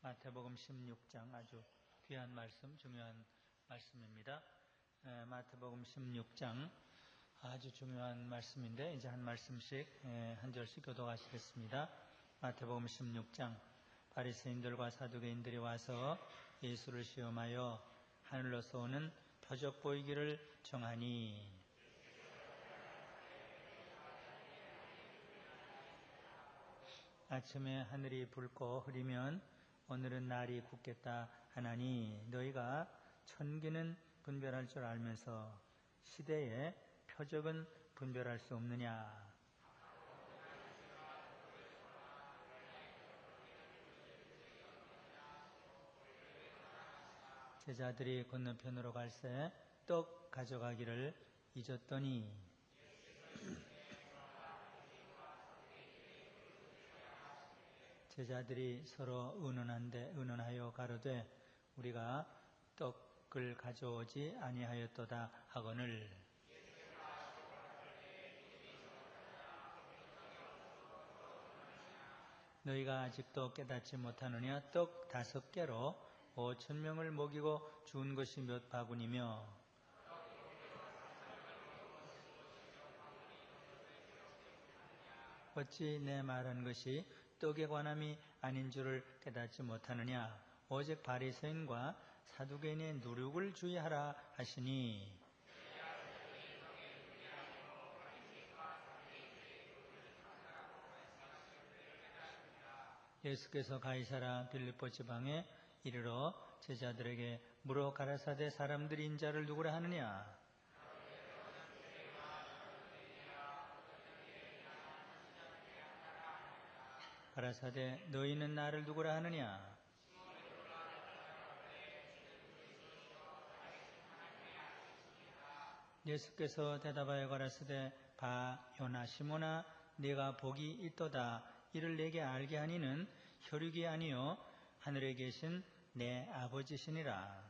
마태복음 16장 아주 귀한 말씀, 중요한 말씀입니다. 마태복음 16장 아주 중요한 말씀인데 이제 한 말씀씩 한 절씩 교독하시겠습니다. 마태복음 16장 바리새인들과 사두개인들이 와서 예수를 시험하여 하늘로서 오는 표적 보이기를 청하니 아침에 하늘이 붉고 흐리면 오늘은 날이 굳겠다 하나니 너희가 천기는 분별할 줄 알면서 시대의 표적은 분별할 수 없느냐. 제자들이 건너편으로 갈새 떡 가져가기를 잊었더니 제자들이 서로 의논하여 가로되 우리가 떡을 가져오지 아니하였도다 하거늘 너희가 아직도 깨닫지 못하느냐. 떡 5개로 5,000명을 먹이고 주운 것이 몇 바구니며 어찌 내 말한 것이 떡에 관함이 아닌 줄을 깨닫지 못하느냐. 오직 바리새인과 사두개인의 누룩을 주의하라 하시니 예수께서 가이사라 빌립보 지방에 이르러 제자들에게 물어 가라사대 사람들이 인자를 누구라 하느냐. 가라사대 너희는 나를 누구라 하느냐. 예수께서 대답하여 가라사대 바 요나 시몬아 네가 복이 있도다. 이를 내게 알게 하니는 혈육이 아니요 하늘에 계신 내 아버지시니라.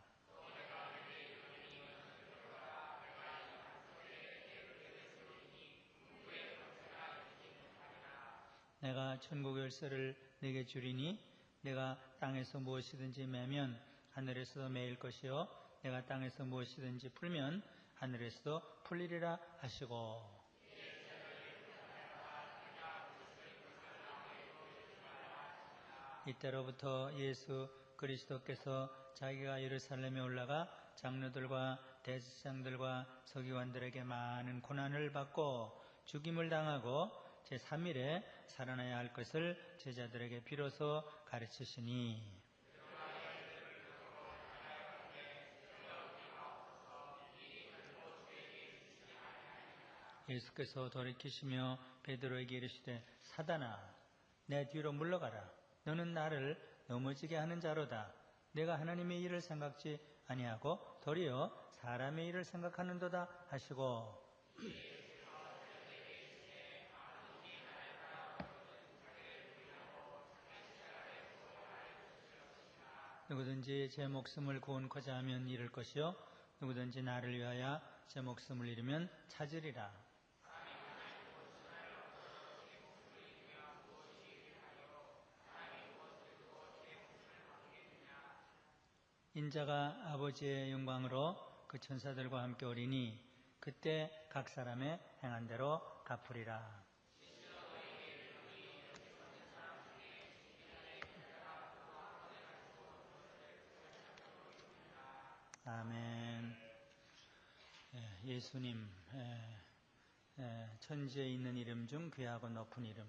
내가 천국 열쇠를 내게 주리니 내가 땅에서 무엇이든지 매면 하늘에서도 매일 것이요 내가 땅에서 무엇이든지 풀면 하늘에서도 풀리리라 하시고 이때로부터 예수 그리스도께서 자기가 예루살렘에 올라가 장로들과 대제사장들과 서기관들에게 많은 고난을 받고 죽임을 당하고 제3일에 살아나야 할 것을 제자들에게 비로소 가르치시니 예수께서 돌이키시며 베드로에게 이르시되 사단아 내 뒤로 물러가라. 너는 나를 넘어지게 하는 자로다. 내가 하나님의 일을 생각지 아니하고 도리어 사람의 일을 생각하는도다 하시고 누구든지 제 목숨을 구원코자 하면 잃을 것이요 누구든지 나를 위하여 제 목숨을 잃으면 찾으리라. 인자가 아버지의 영광으로 그 천사들과 함께 오리니 그때 각 사람의 행한 대로 갚으리라. 아멘. 예수님 천지에 있는 이름 중 귀하고 높은 이름.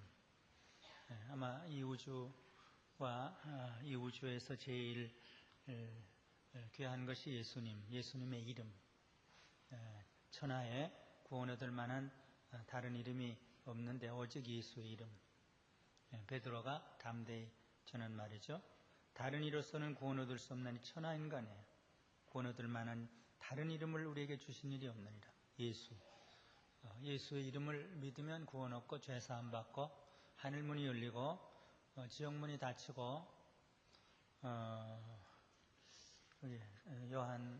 아마 이 우주와 이 우주에서 제일 귀한 것이 예수님의 이름. 천하에 구원 얻을 만한 다른 이름이 없는데 오직 예수의 이름. 베드로가 담대히 전한 말이죠. 다른 이로서는 구원 얻을 수 없나니 천하 인간에 구원 얻을 만한 다른 이름을 우리에게 주신 일이 없느니라. 예수의 이름을 믿으면 구원 얻고 죄사함 받고 하늘문이 열리고 지옥문이 닫히고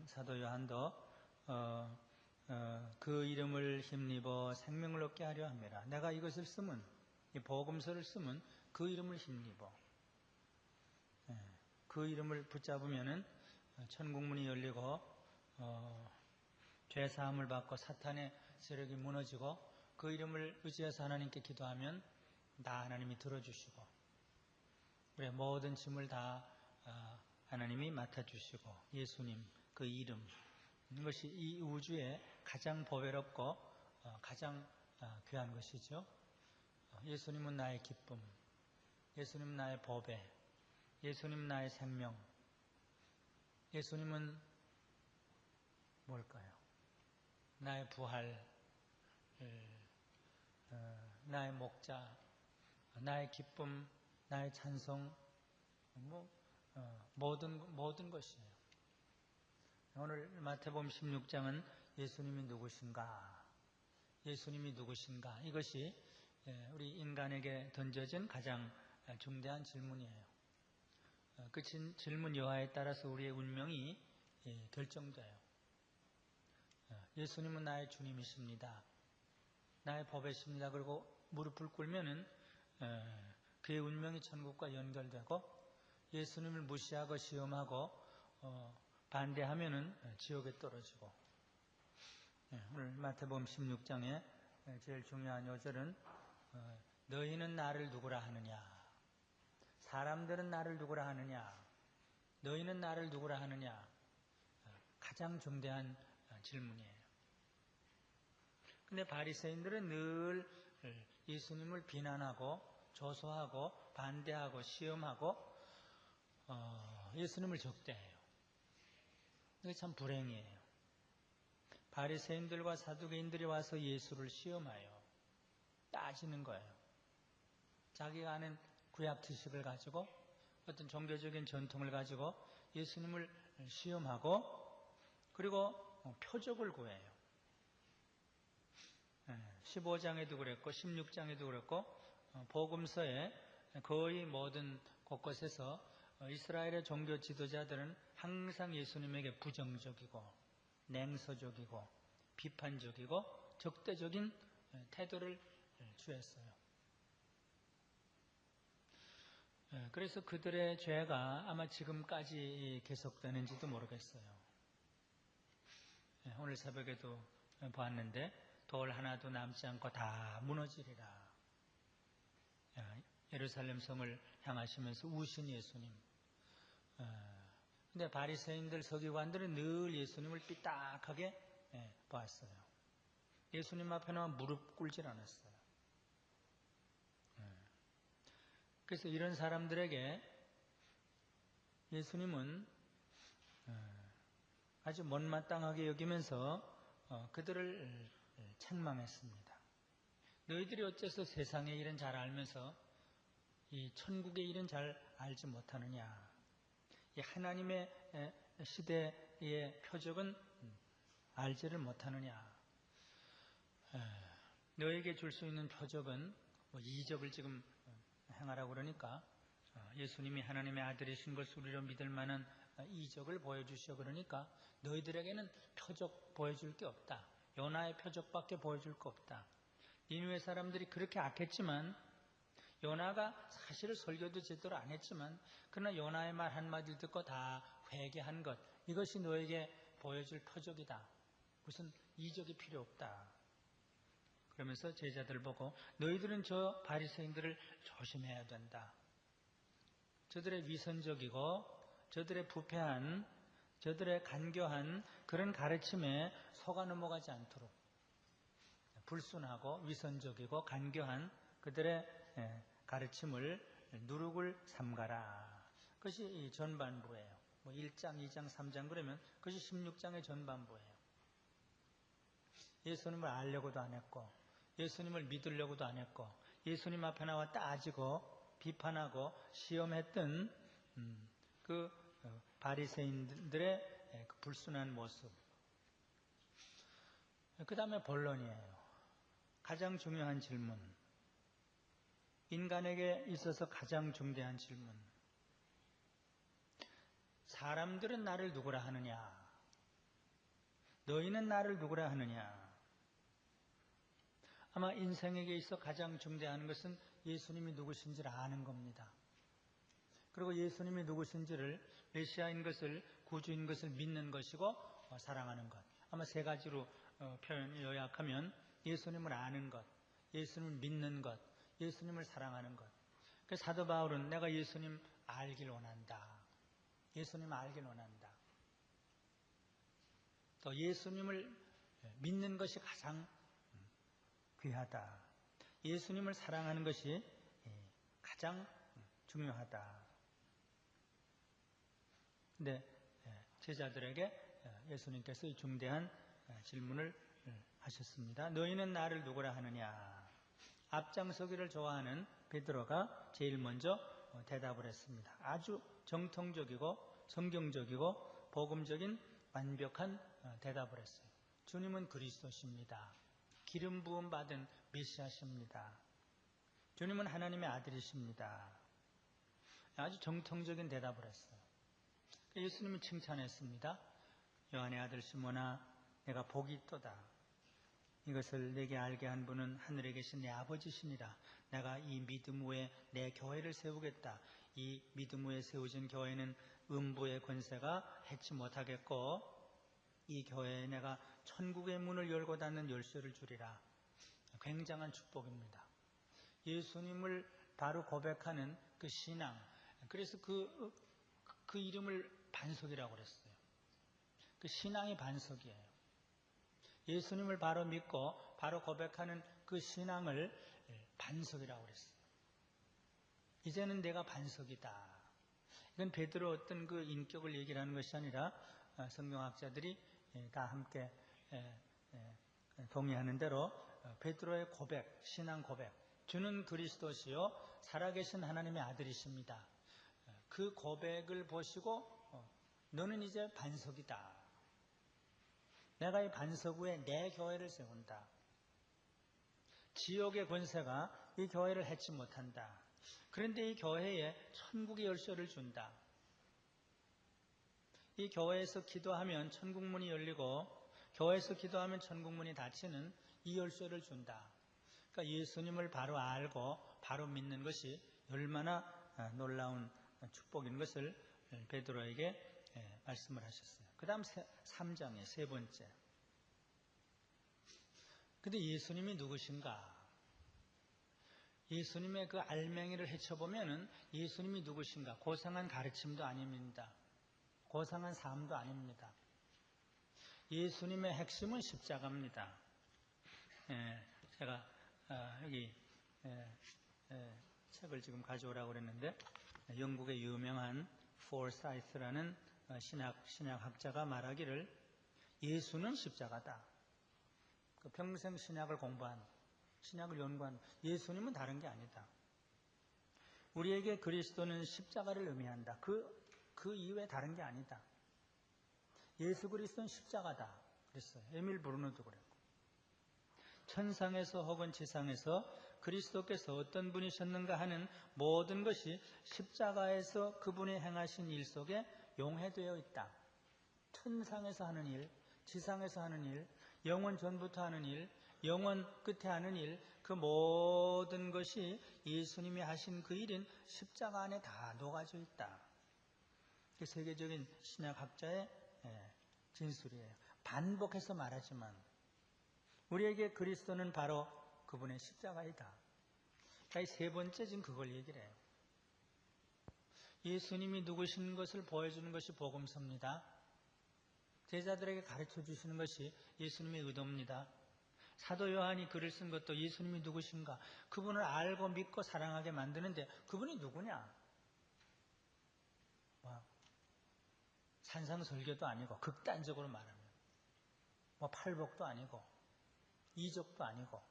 사도 요한도 그 이름을 힘입어 생명을 얻게 하려 합니다. 내가 이것을 쓰면 이 복음서를 쓰면 그 이름을 힘입어 그 이름을 붙잡으면은 천국문이 열리고 죄 사함을 받고 사탄의 세력이 무너지고 그 이름을 의지해서 하나님께 기도하면 다 하나님이 들어주시고 우리의 모든 짐을 다 하나님이 맡아주시고 예수님 그 이름 이것이 이 우주에 가장 보배롭고 가장 귀한 것이죠. 예수님은 나의 기쁨, 예수님은 나의 보배, 예수님은 나의 생명, 예수님은 뭘까요? 나의 부활, 나의 목자, 나의 기쁨, 나의 찬송, 모든 것이에요. 오늘 마태복음 16장은 예수님이 누구신가? 예수님이 누구신가? 이것이 우리 인간에게 던져진 가장 중대한 질문이에요. 그 질문 여하에 따라서 우리의 운명이 결정돼요. 예수님은 나의 주님이십니다. 나의 법이십니다. 그리고 무릎을 꿇으면은 그의 운명이 천국과 연결되고 예수님을 무시하고 시험하고 반대하면은 지옥에 떨어지고 오늘 마태복음 16장에 제일 중요한 요절은 너희는 나를 누구라 하느냐? 사람들은 나를 누구라 하느냐? 너희는 나를 누구라 하느냐? 가장 중대한 질문이에요. 근데 바리새인들은 늘 예수님을 비난하고 조소하고 반대하고 시험하고 예수님을 적대해요. 이게 참 불행이에요. 바리새인들과 사두개인들이 와서 예수를 시험해요. 따지는 거예요. 자기가 아는 구약 지식을 가지고 어떤 종교적인 전통을 가지고 예수님을 시험하고 그리고 표적을 구해요. 15장에도 그랬고 16장에도 그랬고 복음서에 거의 모든 곳곳에서 이스라엘의 종교 지도자들은 항상 예수님에게 부정적이고 냉소적이고 비판적이고 적대적인 태도를 취했어요. 그래서 그들의 죄가 아마 지금까지 계속되는지도 모르겠어요. 오늘 새벽에도 보았는데 돌 하나도 남지 않고 다 무너지리라. 예루살렘 성을 향하시면서 우신 예수님. 근데 바리새인들 서기관들은 늘 예수님을 삐딱하게 보았어요. 예수님 앞에 나와 무릎 꿇질 않았어요. 그래서 이런 사람들에게 예수님은 아주 못마땅하게 여기면서 그들을 책망했습니다. 너희들이 어째서 세상의 일은 잘 알면서 이 천국의 일은 잘 알지 못하느냐. 이 하나님의 시대의 표적은 알지를 못하느냐. 너에게 줄 수 있는 표적은 이적을 지금 행하라고 그러니까 예수님이 하나님의 아들이신 것을 우리로 믿을 만한 이적을 보여주시오 그러니까 너희들에게는 표적 보여줄 게 없다. 요나의 표적밖에 보여줄 거 없다. 니느웨 사람들이 그렇게 악했지만 요나가 사실 설교도 제대로 안 했지만 그러나 요나의 말 한마디를 듣고 다 회개한 것 이것이 너에게 보여줄 표적이다. 무슨 이적이 필요 없다. 그러면서 제자들 보고 너희들은 저 바리새인들을 조심해야 된다. 저들의 위선적이고 저들의 부패한 저들의 간교한 그런 가르침에 속아 넘어가지 않도록 불순하고 위선적이고 간교한 그들의 가르침을 누룩을 삼가라. 그것이 전반부예요. 1장, 2장, 3장 그러면 그것이 16장의 전반부예요. 예수님을 알려고도 안 했고 예수님을 믿으려고도 안 했고 예수님 앞에 나와 따지고 비판하고 시험했던 그 바리새인들의 그 불순한 모습. 그 다음에 본론이에요. 가장 중요한 질문. 인간에게 있어서 가장 중대한 질문. 사람들은 나를 누구라 하느냐? 너희는 나를 누구라 하느냐? 아마 인생에게 있어 가장 중대한 것은 예수님이 누구신지를 아는 겁니다. 그리고 예수님이 누구신지를, 메시아인 것을, 구주인 것을 믿는 것이고 사랑하는 것. 아마 세 가지로 표현 요약하면 예수님을 아는 것, 예수님을 믿는 것, 예수님을 사랑하는 것. 그래서 사도 바울은 내가 예수님 알길 원한다. 예수님 알길 원한다. 또 예수님을 믿는 것이 가장 귀하다. 예수님을 사랑하는 것이 가장 중요하다. 근데 제자들에게 예수님께서 이 중대한 질문을 하셨습니다. 너희는 나를 누구라 하느냐? 앞장서기를 좋아하는 베드로가 제일 먼저 대답을 했습니다. 아주 정통적이고 성경적이고 복음적인 완벽한 대답을 했어요. 주님은 그리스도십니다. 기름 부음 받은 메시아십니다. 주님은 하나님의 아들이십니다. 아주 정통적인 대답을 했어요. 예수님이 칭찬했습니다. 요한의 아들 시몬아, 내가 복이 있도다. 이것을 내게 알게 한 분은 하늘에 계신 내 아버지시니라. 내가 이 믿음 위에 내 교회를 세우겠다. 이 믿음 위에 세워진 교회는 음부의 권세가 해치 못하겠고, 이 교회에 내가 천국의 문을 열고 닫는 열쇠를 주리라. 굉장한 축복입니다. 예수님을 바로 고백하는 그 신앙, 그래서 그 이름을 반석이라고 그랬어요. 그 신앙이 반석이에요. 예수님을 바로 믿고 바로 고백하는 그 신앙을 반석이라고 그랬어요. 이제는 내가 반석이다. 이건 베드로 어떤 그 인격을 얘기를 하는 것이 아니라 성경학자들이 다 함께 동의하는 대로 베드로의 고백, 신앙 고백, 주는 그리스도시요 살아계신 하나님의 아들이십니다. 그 고백을 보시고 너는 이제 반석이다. 내가 이 반석 위에 내 교회를 세운다. 지옥의 권세가 이 교회를 해치 못한다. 그런데 이 교회에 천국의 열쇠를 준다. 이 교회에서 기도하면 천국문이 열리고 교회에서 기도하면 천국문이 닫히는 이 열쇠를 준다. 그러니까 예수님을 바로 알고 바로 믿는 것이 얼마나 놀라운 축복인 것을 베드로에게 말씀을 하셨어요. 그 다음 3장에 세 번째. 근데 예수님이 누구신가? 예수님의 그 알맹이를 헤쳐보면은 예수님이 누구신가? 고상한 가르침도 아닙니다. 고상한 삶도 아닙니다. 예수님의 핵심은 십자가입니다. 제가 여기 책을 지금 가져오라고 그랬는데 영국의 유명한 포사이스라는 신약학자가 말하기를 예수는 십자가다. 그 평생 신약을 공부한, 신약을 연구한 예수님은 다른 게 아니다. 우리에게 그리스도는 십자가를 의미한다. 그 이외에 다른 게 아니다. 예수 그리스도는 십자가다. 그랬어요. 에밀 브루노도 그랬고. 천상에서 혹은 지상에서 그리스도께서 어떤 분이셨는가 하는 모든 것이 십자가에서 그분이 행하신 일 속에 용해되어 있다. 천상에서 하는 일, 지상에서 하는 일, 영원 전부터 하는 일, 영원 끝에 하는 일, 그 모든 것이 예수님이 하신 그 일인 십자가 안에 다 녹아져 있다. 세계적인 신약학자의 진술이에요. 반복해서 말하지만 우리에게 그리스도는 바로 그분의 십자가이다. 이 세 번째 지금 그걸 얘기를 해요. 예수님이 누구신 것을 보여주는 것이 복음서입니다. 제자들에게 가르쳐 주시는 것이 예수님의 의도입니다. 사도 요한이 글을 쓴 것도 예수님이 누구신가, 그분을 알고 믿고 사랑하게 만드는데 그분이 누구냐? 산상설교도 아니고 극단적으로 말하면 팔복도 아니고 이적도 아니고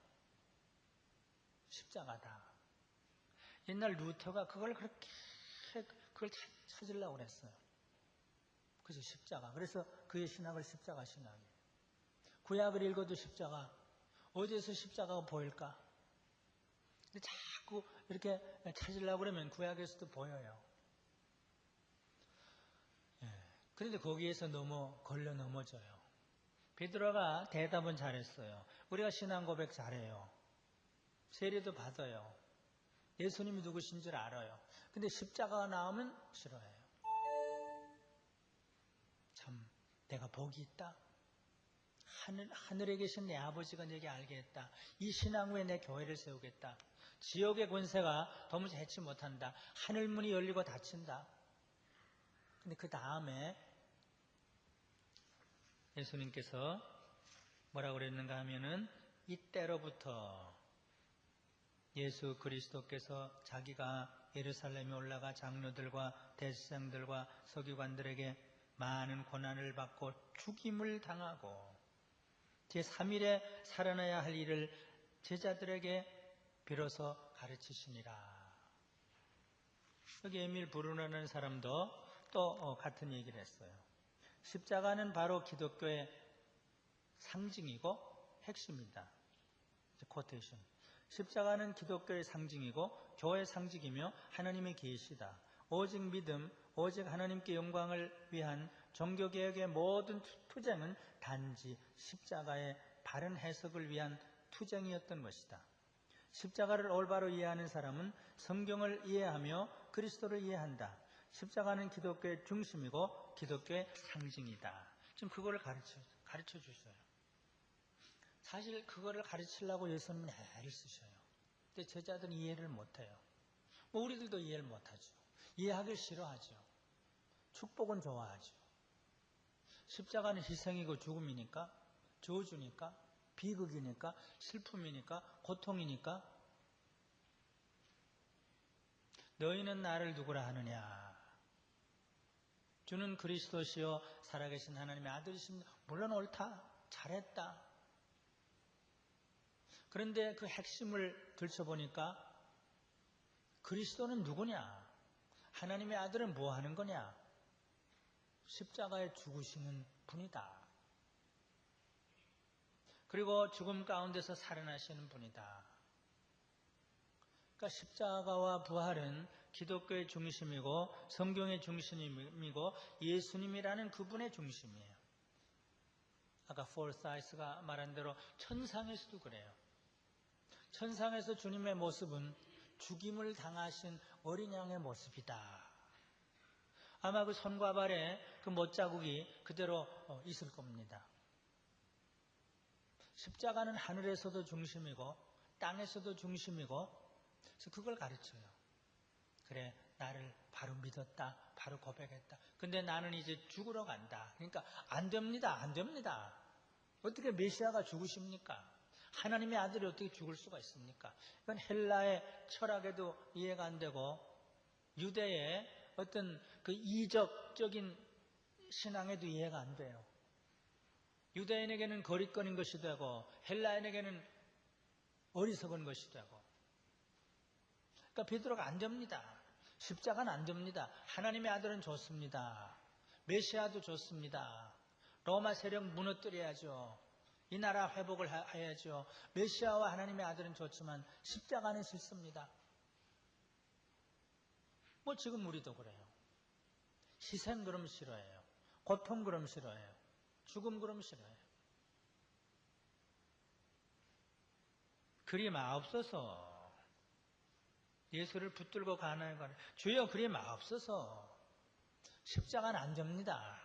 십자가다. 옛날 루터가 그걸 찾으려고 그랬어요. 그래서 십자가. 그래서 그의 신학을 십자가 신학이에요. 구약을 읽어도 십자가. 어디에서 십자가가 보일까? 근데 자꾸 이렇게 찾으려고 그러면 구약에서도 보여요. 그런데 거기에서 걸려 넘어져요. 베드로가 대답은 잘했어요. 우리가 신앙 고백 잘해요. 세례도 받아요. 예수님이 누구신 줄 알아요. 근데 십자가가 나오면 싫어해요. 참 내가 복이 있다. 하늘에 계신 내 아버지가 내게 알게 했다. 이 신앙 후에 내 교회를 세우겠다. 지옥의 권세가 도무지 해치 못한다. 하늘문이 열리고 닫힌다. 근데 그 다음에 예수님께서 뭐라고 그랬는가 하면은 이때로부터 예수 그리스도께서 자기가 예루살렘에 올라가 장로들과 대제사장들과 서기관들에게 많은 고난을 받고 죽임을 당하고 제3일에 살아나야 할 일을 제자들에게 비로소 가르치시니라. 여기 에밀 브루너라는 사람도 또 같은 얘기를 했어요. 십자가는 바로 기독교의 상징이고 핵심이다. 코테이션. 십자가는 기독교의 상징이고 교회의 상징이며 하나님의 계시다. 오직 믿음, 오직 하나님께 영광을 위한 종교개혁의 모든 투쟁은 단지 십자가의 바른 해석을 위한 투쟁이었던 것이다. 십자가를 올바로 이해하는 사람은 성경을 이해하며 그리스도를 이해한다. 십자가는 기독교의 중심이고 기독교의 상징이다. 지금 그거를 가르쳐 주셔요. 사실 그거를 가르치려고 예수님은 애를 쓰셔요. 근데 제자들은 이해를 못해요. 뭐 우리들도 이해를 못하죠. 이해하길 싫어하죠. 축복은 좋아하죠. 십자가는 희생이고 죽음이니까, 저주니까, 비극이니까, 슬픔이니까, 고통이니까. 너희는 나를 누구라 하느냐? 주는 그리스도시요 살아계신 하나님의 아들이십니다. 물론 옳다. 잘했다. 그런데 그 핵심을 들춰보니까 그리스도는 누구냐? 하나님의 아들은 뭐 하는 거냐? 십자가에 죽으시는 분이다. 그리고 죽음 가운데서 살아나시는 분이다. 그러니까 십자가와 부활은 기독교의 중심이고 성경의 중심이고 예수님이라는 그분의 중심이에요. 아까 폴사이스가 말한 대로 천상에서도 그래요. 천상에서 주님의 모습은 죽임을 당하신 어린 양의 모습이다. 아마 그 손과 발에 그 못자국이 그대로 있을 겁니다. 십자가는 하늘에서도 중심이고 땅에서도 중심이고 그래서 그걸 가르쳐요. 그래, 나를 바로 믿었다. 바로 고백했다. 근데 나는 이제 죽으러 간다. 그러니까 안 됩니다. 안 됩니다. 어떻게 메시아가 죽으십니까? 하나님의 아들이 어떻게 죽을 수가 있습니까? 이건 헬라의 철학에도 이해가 안 되고 유대의 어떤 그 이적적인 신앙에도 이해가 안 돼요. 유대인에게는 거리건인 것이 되고 헬라인에게는 어리석은 것이 되고. 그러니까 베드로가 안 됩니다. 십자가는 안 됩니다. 하나님의 아들은 좋습니다. 메시아도 좋습니다. 로마 세력 무너뜨려야죠. 이 나라 회복을 해야죠. 메시아와 하나님의 아들은 좋지만 십자가는 싫습니다. 뭐 지금 우리도 그래요. 희생 그럼 싫어해요. 고통 그럼 싫어해요. 죽음 그럼 싫어해요. 그리 마옵소서. 예수를 붙들고 가나요? 주여 그리 마옵소서. 십자가는 안 됩니다.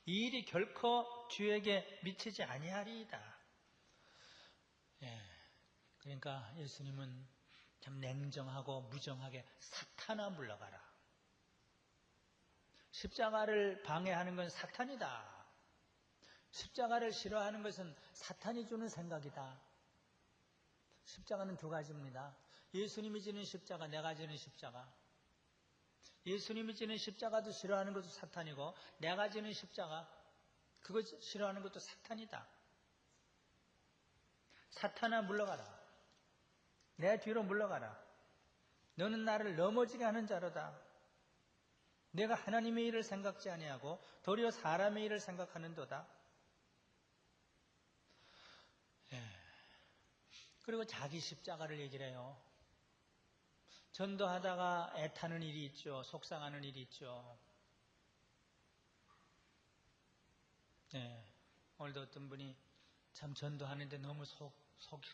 이 일이 결코 주에게 미치지 아니하리이다. 예. 그러니까 예수님은 참 냉정하고 무정하게 사탄아 물러가라. 십자가를 방해하는 건 사탄이다. 십자가를 싫어하는 것은 사탄이 주는 생각이다. 십자가는 두 가지입니다. 예수님이 지는 십자가, 내가 지는 십자가. 예수님이 지는 십자가도 싫어하는 것도 사탄이고 내가 지는 십자가, 그거 싫어하는 것도 사탄이다. 사탄아 물러가라. 내 뒤로 물러가라. 너는 나를 넘어지게 하는 자로다. 내가 하나님의 일을 생각지 아니하고 도리어 사람의 일을 생각하는도다. 예. 그리고 자기 십자가를 얘기를 해요. 전도하다가 애타는 일이 있죠. 속상하는 일이 있죠. 예. 오늘도 어떤 분이 참 전도하는데 너무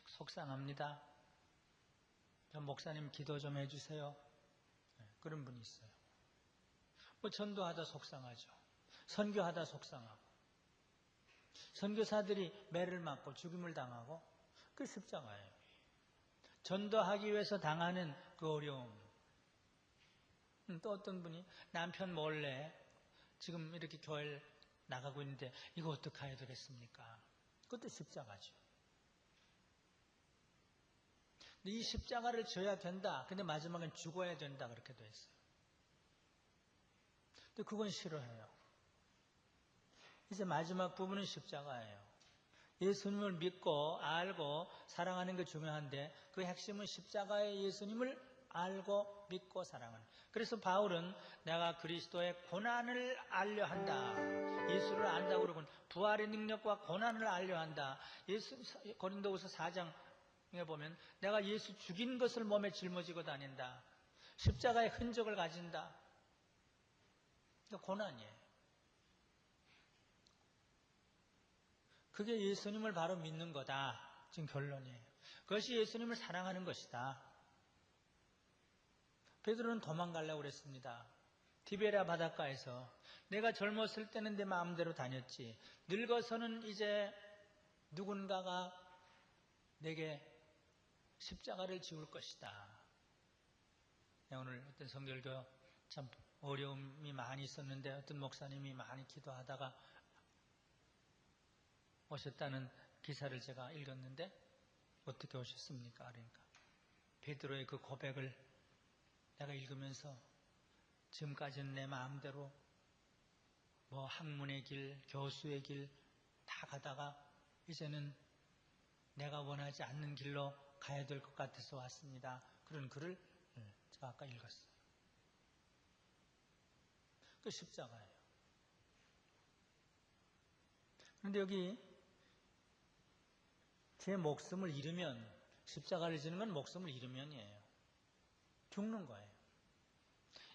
속상합니다. 목사님 기도 좀 해주세요. 그런 분이 있어요. 뭐 전도하다 속상하죠. 선교하다 속상하고. 선교사들이 매를 맞고 죽임을 당하고 그 십자가예요. 전도하기 위해서 당하는 그 어려움. 또 어떤 분이 남편 몰래 지금 이렇게 교회를 나가고 있는데 이거 어떻게 해야 되겠습니까? 그것도 십자가죠. 근데 이 십자가를 져야 된다. 근데 마지막엔 죽어야 된다. 그렇게 돼 있어요. 근데 그건 싫어해요. 이제 마지막 부분은 십자가예요. 예수님을 믿고 알고 사랑하는 게 중요한데 그 핵심은 십자가의 예수님을 알고 믿고 사랑하는. 그래서 바울은 내가 그리스도의 고난을 알려 한다. 예수를 안다고 그러고 부활의 능력과 고난을 알려 한다. 고린도후서 4장에 보면 내가 예수 죽인 것을 몸에 짊어지고 다닌다. 십자가의 흔적을 가진다. 그러니까 고난이에요. 그게 예수님을 바로 믿는 거다. 지금 결론이에요. 그것이 예수님을 사랑하는 것이다. 베드로는 도망가려고 그랬습니다. 디베랴 바닷가에서 내가 젊었을 때는 내 마음대로 다녔지. 늙어서는 이제 누군가가 내게 십자가를 지울 것이다. 오늘 어떤 성결교 참 어려움이 많이 있었는데 어떤 목사님이 많이 기도하다가 오셨다는 기사를 제가 읽었는데 어떻게 오셨습니까? 그러니까 베드로의 그 고백을 내가 읽으면서 지금까지는 내 마음대로 뭐 학문의 길, 교수의 길 다 가다가 이제는 내가 원하지 않는 길로 가야 될 것 같아서 왔습니다. 그런 글을 제가 아까 읽었어요. 그 십자가예요. 그런데 여기 제 목숨을 잃으면, 십자가를 지는 건 목숨을 잃으면이에요. 죽는 거예요.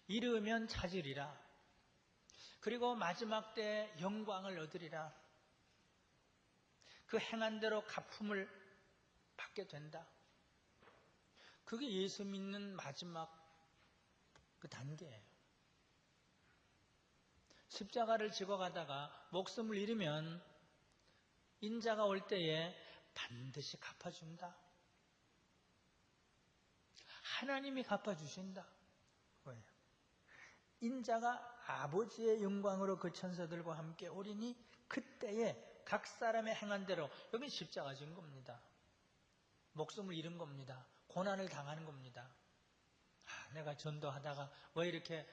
잃으면 찾으리라. 그리고 마지막 때 영광을 얻으리라. 그 행한 대로 갚음을 받게 된다. 그게 예수 믿는 마지막 그 단계예요. 십자가를 지고 가다가 목숨을 잃으면 인자가 올 때에 반드시 갚아준다. 하나님이 갚아주신다. 왜요? 인자가 아버지의 영광으로 그 천사들과 함께 오리니 그때에 각 사람의 행한 대로, 여기 십자가 진 겁니다. 목숨을 잃은 겁니다. 고난을 당하는 겁니다. 내가 전도하다가 왜 이렇게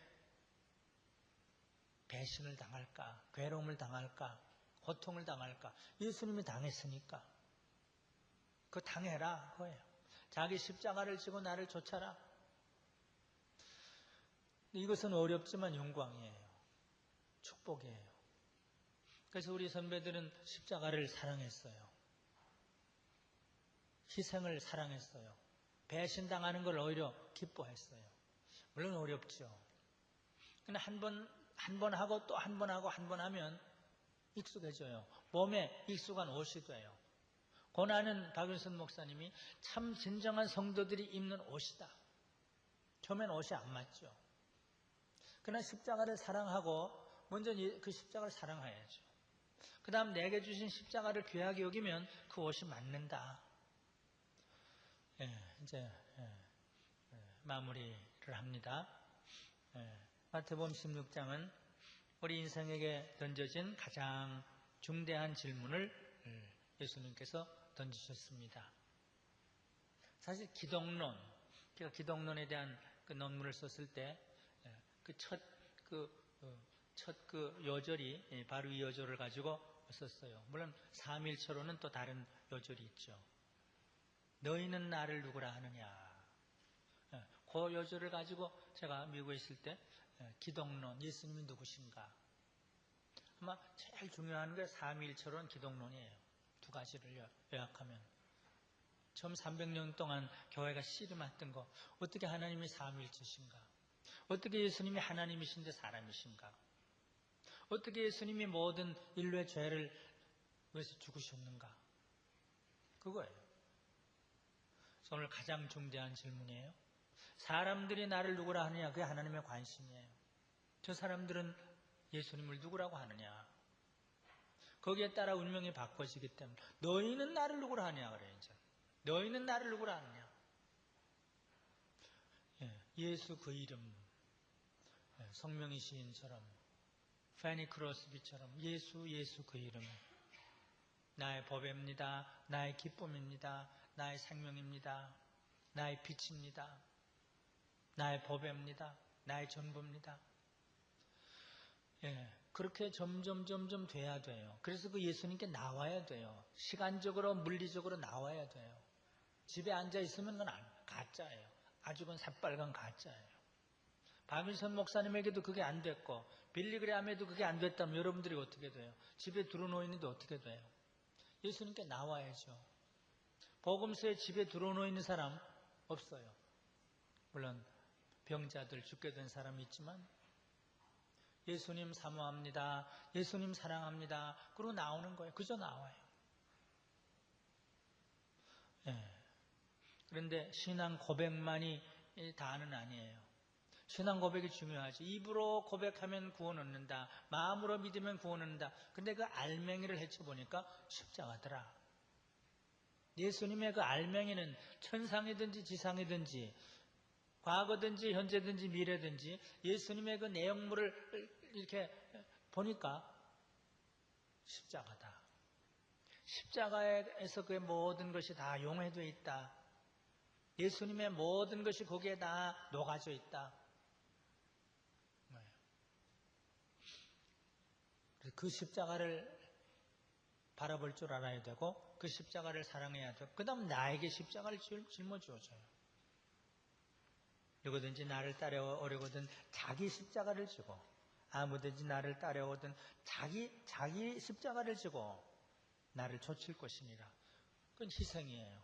배신을 당할까? 괴로움을 당할까? 고통을 당할까? 예수님이 당했으니까. 그거 당해라 그거예요. 자기 십자가를 지고 나를 쫓아라. 이것은 어렵지만 영광이에요. 축복이에요. 그래서 우리 선배들은 십자가를 사랑했어요. 희생을 사랑했어요. 배신당하는 걸 오히려 기뻐했어요. 물론 어렵죠. 근데 한 번 하고 또 한 번 하고 한 번 하면 익숙해져요. 몸에 익숙한 옷이 돼요. 고난은 박윤선 목사님이 참 진정한 성도들이 입는 옷이다. 처음엔 옷이 안 맞죠. 그러나 십자가를 사랑하고 먼저 그 십자가를 사랑해야죠. 그 다음 내게 주신 십자가를 귀하게 여기면 그 옷이 맞는다. 이제 마무리를 합니다. 마태복음 16장은 우리 인생에게 던져진 가장 중대한 질문을 예수님께서 던지셨습니다. 사실 기독론, 제가 기독론에 대한 그 논문을 썼을 때 그 첫 요절이 바로 이 요절을 가지고 썼어요. 물론 삼일초로는 또 다른 요절이 있죠. 너희는 나를 누구라 하느냐. 그 요절을 가지고 제가 미국에 있을 때 기독론, 예수님이 누구신가. 아마 제일 중요한 게 삼일초로는 기독론이에요. 두 가지를 요약하면. 처음 300년 동안 교회가 씨름했던 거, 어떻게 하나님이 삼위일체신가? 어떻게 예수님이 하나님이신데 사람이신가? 어떻게 예수님이 모든 인류의 죄를 위해서 죽으셨는가? 그거예요. 오늘 가장 중대한 질문이에요. 사람들이 나를 누구라 하느냐, 그게 하나님의 관심이에요. 저 사람들은 예수님을 누구라고 하느냐, 거기에 따라 운명이 바꿔지기 때문에 너희는 나를 누구라 하느냐 그래요. 이제 너희는 나를 누구라 하느냐. 예수 그 이름, 성명의 시인처럼, 페니 크로스비처럼 예수 그 이름, 나의 법입니다, 나의 기쁨입니다, 나의 생명입니다, 나의 빛입니다, 나의 법입니다, 나의 전부입니다. 그렇게 점점 돼야 돼요. 그래서 그 예수님께 나와야 돼요. 시간적으로 물리적으로 나와야 돼요. 집에 앉아 있으면 그건 가짜예요. 아주 그건 새빨간 가짜예요. 박일선 목사님에게도 그게 안 됐고 빌리그레암에도 그게 안 됐다면 여러분들이 어떻게 돼요? 집에 들어놓이는데 어떻게 돼요? 예수님께 나와야죠. 복음서에 집에 들어놓이는 사람 없어요. 물론 병자들 죽게 된 사람이 있지만 예수님 사모합니다, 예수님 사랑합니다, 그러고 나오는 거예요. 그저 나와요. 그런데 신앙 고백만이 다는 아니에요. 신앙 고백이 중요하지. 입으로 고백하면 구원 얻는다, 마음으로 믿으면 구원 얻는다. 근데 그 알맹이를 헤쳐보니까 십자가더라. 예수님의 그 알맹이는 천상이든지 지상이든지 과거든지 현재든지 미래든지 예수님의 그 내용물을 이렇게 보니까 십자가다. 십자가에서 그의 모든 것이 다 용해되어 있다. 예수님의 모든 것이 거기에 다 녹아져 있다. 그 십자가를 바라볼 줄 알아야 되고 그 십자가를 사랑해야 되고 그 다음 나에게 십자가를 짊어주어줘요. 누구든지 나를 따라오려거든 자기 십자가를 지고, 아무든지 나를 따라오거든 자기 십자가를 지고 나를 좇을 것이니라. 그건 희생이에요.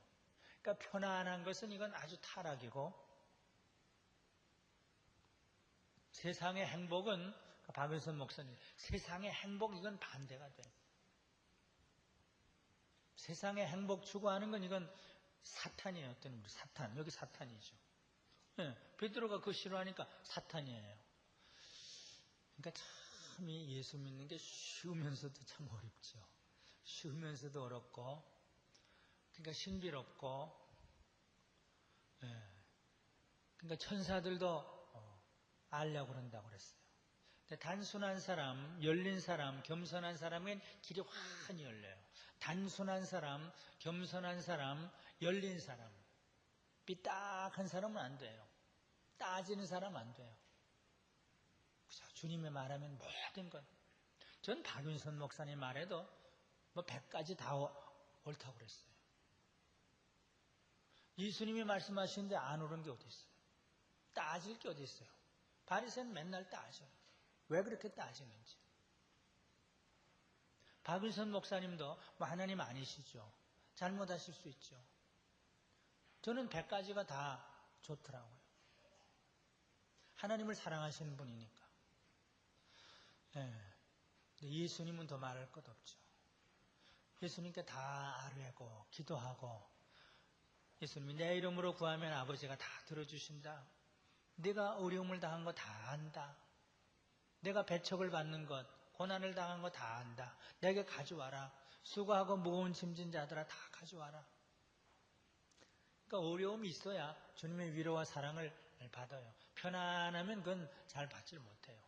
그러니까 편안한 것은 이건 아주 타락이고, 세상의 행복은, 박은선 목사님, 세상의 행복 이건 반대가 돼. 세상의 행복 추구하는 건 이건 사탄이에요. 어떤 우리 사탄, 여기 사탄이죠. 베드로가 그거 싫어하니까 사탄이에요. 그러니까 참 이 예수 믿는 게 쉬우면서도 참 어렵죠. 쉬우면서도 어렵고, 그러니까 신비롭고, 그러니까 천사들도 알려고 그런다고 그랬어요. 근데 단순한 사람, 열린 사람, 겸손한 사람은 길이 환히 열려요. 단순한 사람, 겸손한 사람, 열린 사람, 삐딱한 사람은 안 돼요. 따지는 사람 안 돼요. 주님의 말하면 모든 것. 전 박윤선 목사님 말에도 뭐 100가지 다 옳다고 그랬어요. 예수님이 말씀하시는데 안 옳은 게 어디 있어요? 따질 게 어디 있어요? 바리새는 맨날 따져요. 왜 그렇게 따지는지. 박윤선 목사님도 뭐 하나님 아니시죠. 잘못하실 수 있죠. 저는 100가지가 다 좋더라고요. 하나님을 사랑하시는 분이니까. 예수님은 더 말할 것 없죠. 예수님께 다 아뢰고 기도하고, 예수님이 내 이름으로 구하면 아버지가 다 들어주신다. 내가 어려움을 당한 거 다 안다. 내가 배척을 받는 것, 고난을 당한 거 다 안다. 내게 가져와라. 수고하고 무거운 짐진 자들아 다 가져와라. 그러니까 어려움이 있어야 주님의 위로와 사랑을 받아요. 편안하면 그건 잘 받질 못해요.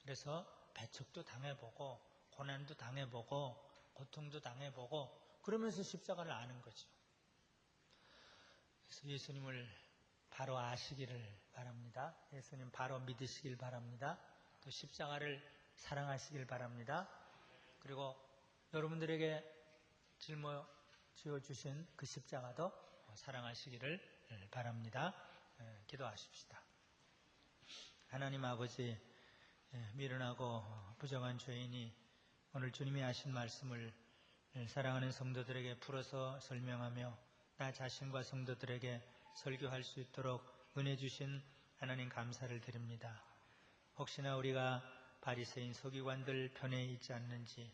그래서 배척도 당해보고 고난도 당해보고 고통도 당해보고 그러면서 십자가를 아는 거죠. 그래서 예수님을 바로 아시기를 바랍니다. 예수님 바로 믿으시길 바랍니다. 또 십자가를 사랑하시길 바랍니다. 그리고 여러분들에게 짊어지어 주신 그 십자가도 사랑하시기를 바랍니다. 기도하십시다. 하나님 아버지, 미련하고 부정한 죄인이 오늘 주님이 하신 말씀을 사랑하는 성도들에게 풀어서 설명하며 나 자신과 성도들에게 설교할 수 있도록 은혜 주신 하나님 감사를 드립니다. 혹시나 우리가 바리새인 서기관들 편에 있지 않는지,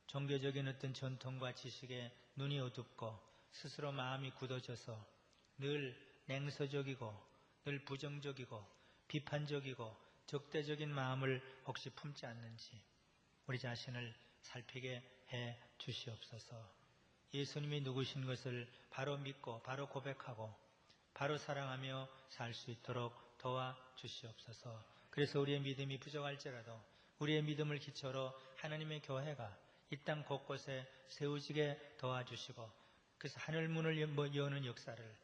종교적인 어떤 전통과 지식에 눈이 어둡고 스스로 마음이 굳어져서 늘 냉소적이고 늘 부정적이고 비판적이고 적대적인 마음을 혹시 품지 않는지 우리 자신을 살피게 해 주시옵소서. 예수님이 누구신 것을 바로 믿고 바로 고백하고 바로 사랑하며 살 수 있도록 도와주시옵소서. 그래서 우리의 믿음이 부족할지라도 우리의 믿음을 기초로 하나님의 교회가 이 땅 곳곳에 세워지게 도와주시고 그래서 하늘문을 여는 역사를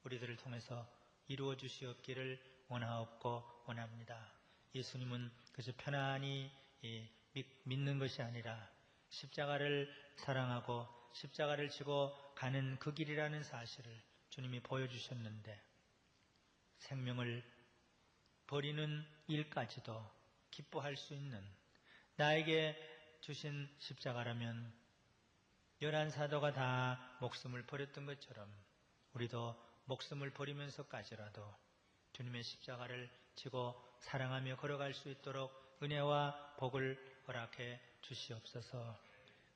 우리들을 통해서 이루어 주시옵기를 원하옵고 원합니다. 예수님은 그저 편안히 믿는 것이 아니라 십자가를 사랑하고 십자가를 지고 가는 그 길이라는 사실을 주님이 보여주셨는데 생명을 버리는 일까지도 기뻐할 수 있는 나에게 주신 십자가라면 11사도가 다 목숨을 버렸던 것처럼 우리도 목숨을 버리면서까지라도 주님의 십자가를 지고 사랑하며 걸어갈 수 있도록 은혜와 복을 허락해 주시옵소서.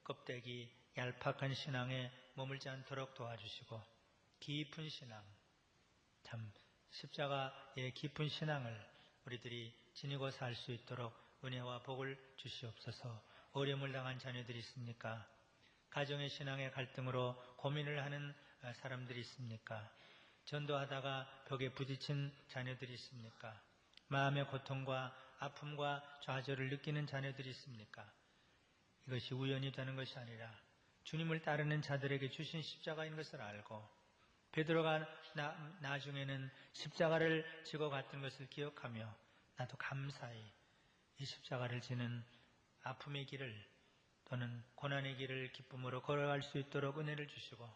껍데기 얄팍한 신앙에 머물지 않도록 도와주시고 깊은 신앙, 참 십자가의 깊은 신앙을 우리들이 지니고 살 수 있도록 은혜와 복을 주시옵소서. 어려움을 당한 자녀들이 있습니까? 가정의 신앙의 갈등으로 고민을 하는 사람들이 있습니까? 전도하다가 벽에 부딪힌 자녀들이 있습니까? 마음의 고통과 아픔과 좌절을 느끼는 자녀들이 있습니까? 이것이 우연이 되는 것이 아니라 주님을 따르는 자들에게 주신 십자가인 것을 알고 베드로가 나중에는 십자가를 지고 갔던 것을 기억하며 나도 감사히 이 십자가를 지는 아픔의 길을 또는 고난의 길을 기쁨으로 걸어갈 수 있도록 은혜를 주시고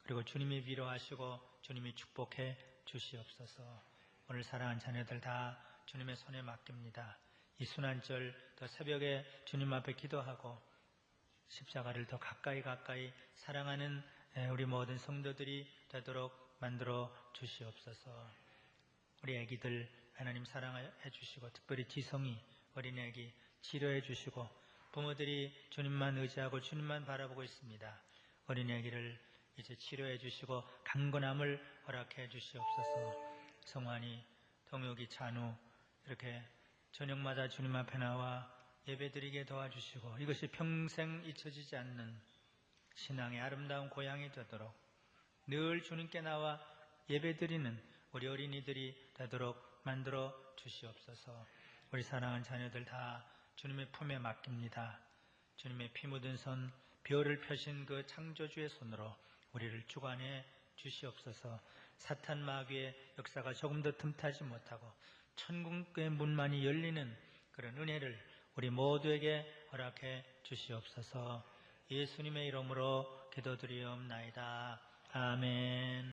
그리고 주님이 위로하시고 주님이 축복해 주시옵소서. 오늘 사랑하는 자녀들 다 주님의 손에 맡깁니다. 이 순환절 더 새벽에 주님 앞에 기도하고 십자가를 더 가까이 사랑하는 우리 모든 성도들이 되도록 만들어 주시옵소서. 우리 아기들 하나님 사랑해 주시고 특별히 지성이 어린애기 치료해 주시고 부모들이 주님만 의지하고 주님만 바라보고 있습니다. 어린애기를 이제 치료해 주시고 강건함을 허락해 주시옵소서. 성환이, 동혁이, 찬우 이렇게 저녁마다 주님 앞에 나와 예배드리게 도와주시고 이것이 평생 잊혀지지 않는 신앙의 아름다운 고향이 되도록 늘 주님께 나와 예배드리는 우리 어린이들이 되도록 만들어 주시옵소서. 우리 사랑하는 자녀들 다 주님의 품에 맡깁니다. 주님의 피 묻은 손, 별을 펴신 그 창조주의 손으로 우리를 주관해 주시옵소서. 사탄 마귀의 역사가 조금 더 틈타지 못하고 천국의 문만이 열리는 그런 은혜를 우리 모두에게 허락해 주시옵소서. 예수님의 이름으로 기도드리옵나이다. 아멘.